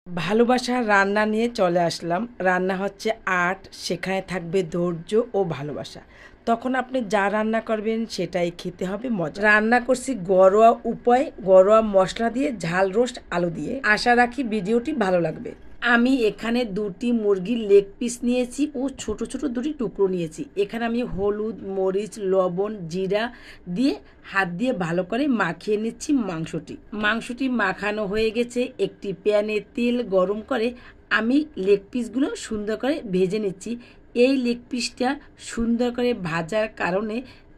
ভালোবাসা রান্না নিয়ে চলে আসলাম। রান্না হচ্ছে আর্ট, সেখানে থাকবে ধৈর্য ও ভালোবাসা। তখন আপনি যা রান্না করবেন সেটাই খেতে হবে মজা। রান্না করছি ঘরোয়া উপায়ে, ঘরোয়া মশলা দিয়ে, ঝাল রোস্ট আলু দিয়ে। আশা রাখি ভিডিওটি ভালো লাগবে। আমি এখানে দুটি মুরগির লেগ পিস নিয়েছি ও ছোট ছোট দুটি টুকরো নিয়েছি। এখানে আমি হলুদ, মরিচ, লবণ, জিরা দিয়ে হাত দিয়ে ভালো করে মাখিয়ে নিচ্ছি মাংসটি মাখানো হয়ে গেছে। একটি প্যানে তেল গরম করে আমি লেগ পিসগুলো সুন্দর করে ভেজে নিচ্ছি। এই লেগ পিসটা সুন্দর করে ভাজার কারণে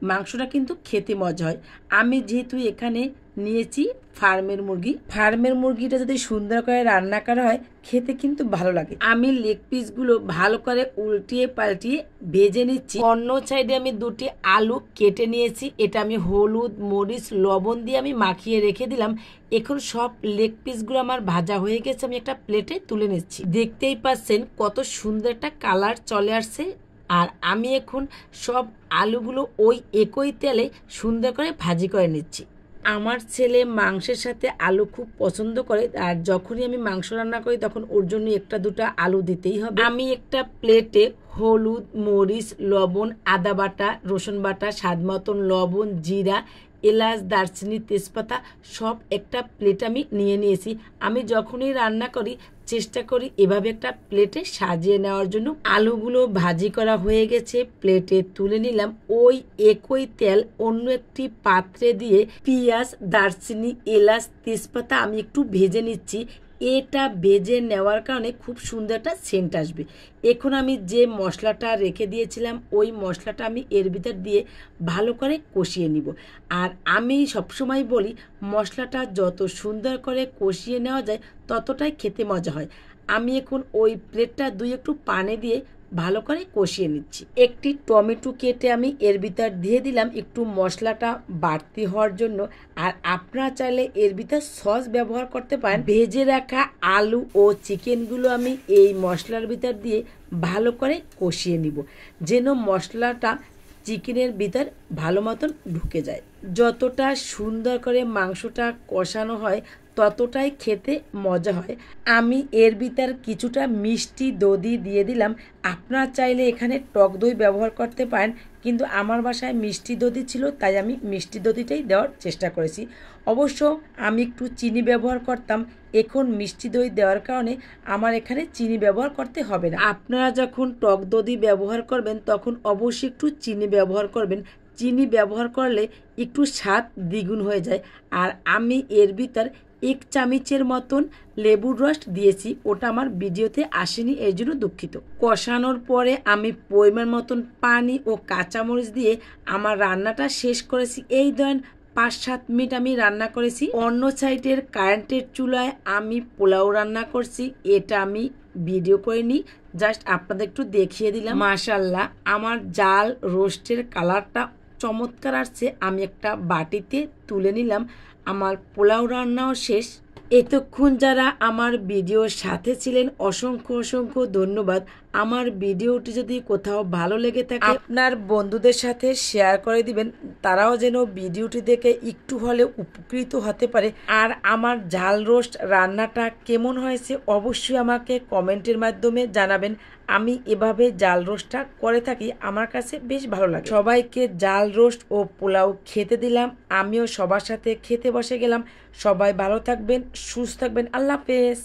মাংসটা কিন্তু খেতে মজা হয়। আমি যেহেতু এখানে নিয়েছি ফার্মের মুরগিটা যদি সুন্দর করে রান্না করা হয় খেতে কিন্তু ভালো লাগে। আমি লেগ পিসগুলো ভালো করে উল্টিয়ে পাল্টিয়ে ভেজে নিচ্ছি। অন্য সাইডে আমি দুটি আলু কেটে নিয়েছি। এটা আমি হলুদ, মরিচ, লবণ দিয়ে আমি মাখিয়ে রেখে দিলাম। এখন সব লেগ পিসগুলো আমার ভাজা হয়ে গেছে, আমি একটা প্লেটে তুলে নিচ্ছি। দেখতেই পাচ্ছেন কত সুন্দর একটা কালার চলে আসছে। আর আমি এখন সব আলুগুলো ওই একই তেলে সুন্দর করে ভাজি করে নিচ্ছি। আমার ছেলে মাংসের সাথে আলু খুব পছন্দ করে, আর যখনই আমি মাংস রান্না করি তখন ওর জন্য একটা দুটা আলু দিতেই হবে। আমি একটা প্লেটে হলুদ, মরিচ, লবণ, আদা বাটা, রসুন বাটা, স্বাদ মতন লবণ, জিরা, এলাচ, দারচিনি, তেজপাতা সব একটা প্লেট আমি নিয়ে নিয়েছি। আমি যখনই রান্না করি চেষ্টা করি এভাবে একটা প্লেটে সাজিয়ে নেওয়ার জন্য। আলুগুলো ভাজি করা হয়ে গেছে, প্লেটে তুলে নিলাম। ওই একই তেল অন্য একটি পাত্রে দিয়ে পেঁয়াজ, দারচিনি, এলাচ, তেজপাতা আমি একটু ভেজে নিচ্ছি। এটা ভেজে নেওয়ার কারণে খুব সুন্দর একটা সেন্ট আসবে। এখন আমি যে মশলাটা রেখে দিয়েছিলাম ওই মশলাটা আমি এর ভিতর দিয়ে ভালো করে কষিয়ে নিব। আর আমি সবসময় বলি মশলাটা যত সুন্দর করে কষিয়ে নেওয়া যায় ততটাই খেতে মজা হয়। আমি এখন ওই প্লেটটা একটু পানি দিয়ে ভালো করে কষিয়ে নিচ্ছি। একটি টমেটো কেটে আমি এর ভিতর দিয়ে দিলাম একটু মশলাটা বাড়তি হওয়ার জন্য। আর আপনারা চাইলে এর ভিতর সস ব্যবহার করতে পারেন। ভেজে রাখা আলু ও চিকেনগুলো আমি এই মশলার ভিতর দিয়ে ভালো করে কষিয়ে নিব, যেন মশলাটা চিকেনের ভিতর ভালো মতন ঢুকে যায়। যতটা সুন্দর করে মাংসটা কষানো হয় ততটাই খেতে মজা হয়। আমি এর ভিতর কিছুটা মিষ্টি দধি দিয়ে দিলাম। আপনারা চাইলে এখানে টক দই ব্যবহার করতে পারেন, কিন্তু আমার বাসায় মিষ্টি দধি ছিল তাই আমি মিষ্টি দধিটাই দেওয়ার চেষ্টা করেছি। অবশ্য আমি একটু চিনি ব্যবহার করতাম, এখন মিষ্টি দই দেওয়ার কারণে আমার এখানে চিনি ব্যবহার করতে হবে না। আপনারা যখন টক দধি ব্যবহার করবেন তখন অবশ্যই একটু চিনি ব্যবহার করবেন। চিনি ব্যবহার করলে একটু স্বাদ দ্বিগুণ হয়ে যায়। আর আমি এর ভিতর 1 চামচের মতন লেবুর রস দিয়েছি, ওটা আমার ভিডিওতে আসেনি, এই জন্য দুঃখিত। কষানোর পরে আমি পরিমাণ মতন পানি ও কাঁচামরিচ দিয়ে আমার রান্নাটা শেষ করেছি। এই ধরেন 5-7 মিনিট আমি রান্না করেছি। অন্য সাইডের কারেন্টের চুলায় আমি পোলাও রান্না করছি, এটা আমি ভিডিও করিনি, জাস্ট আপনাদের একটু দেখিয়ে দিলাম। মাশাআল্লাহ আমার জাল রোস্টের কালারটা চমৎকার আসছে। আমি একটা বাটিতে তুলে নিলাম। আমার পোলাও রান্নাও শেষ। এতক্ষণ যারা আমার ভিডিওর সাথে ছিলেন অসংখ্য অসংখ্য ধন্যবাদ। আমার ভিডিওটি যদি কোথাও ভালো লেগে থাকে আপনার বন্ধুদের সাথে শেয়ার করে দিবেন, তারাও যেন ভিডিওটি দেখে একটু হলেও উপকৃত হতে পারে। আর আমার ঝাল রোস্ট রান্নাটা কেমন হয়েছে অবশ্যই আমাকে কমেন্টের মাধ্যমে জানাবেন। আমি এভাবে জাল রোস্টটা করে থাকি, আমার কাছে বেশ ভালো লাগে। সবাইকে জাল রোস্ট ও পোলাও খেতে দিলাম, আমিও সবার সাথে খেতে বসে গেলাম। সবাই ভালো থাকবেন, সুস্থ থাকবেন। আল্লাহ হাফেজ।